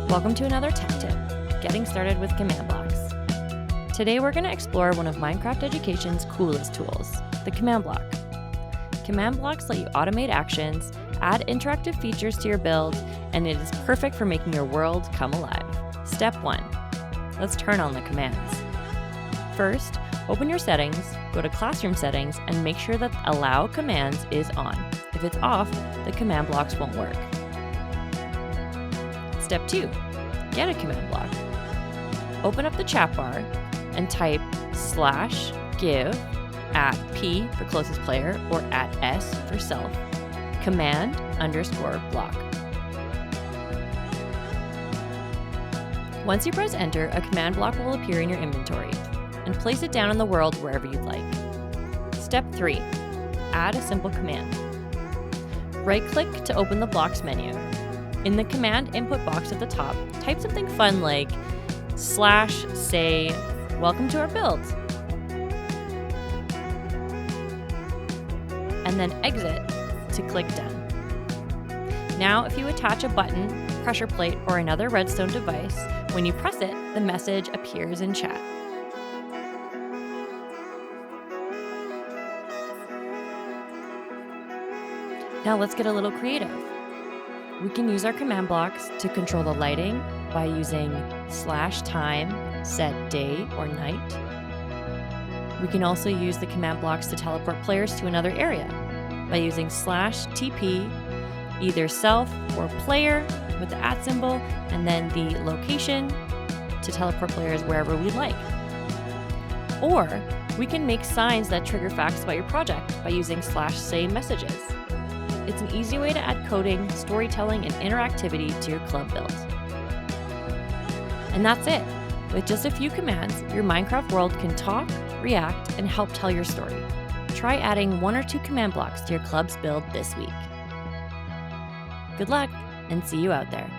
Welcome to another tech tip, getting started with command blocks. Today we're going to explore one of Minecraft Education's coolest tools, the command block. Command blocks let you automate actions, add interactive features to your build, and it is perfect for making your world come alive. Step 1. Let's turn on the commands. First, open your settings, go to Classroom Settings, and make sure that Allow Commands is on. If it's off, the command blocks won't work. Step 2. Get a command block. Open up the chat bar and type /give @P for closest player or @S for self, command_block. Once you press enter, a command block will appear in your inventory, and place it down in the world wherever you'd like. Step 3. Add a simple command. Right-click to open the blocks menu. In the command input box at the top, type something fun like /say welcome to our build, and then exit to click done. Now, if you attach a button, pressure plate, or another redstone device, when you press it, the message appears in chat. Now let's get a little creative. We can use our command blocks to control the lighting by using /time, set day or night. We can also use the command blocks to teleport players to another area by using /TP, either self or player with the @ symbol, and then the location to teleport players wherever we'd like. Or we can make signs that trigger facts about your project by using /say messages. It's an easy way to add coding, storytelling, and interactivity to your club build. And that's it. With just a few commands, your Minecraft world can talk, react, and help tell your story. Try adding 1 or 2 command blocks to your club's build this week. Good luck, and see you out there.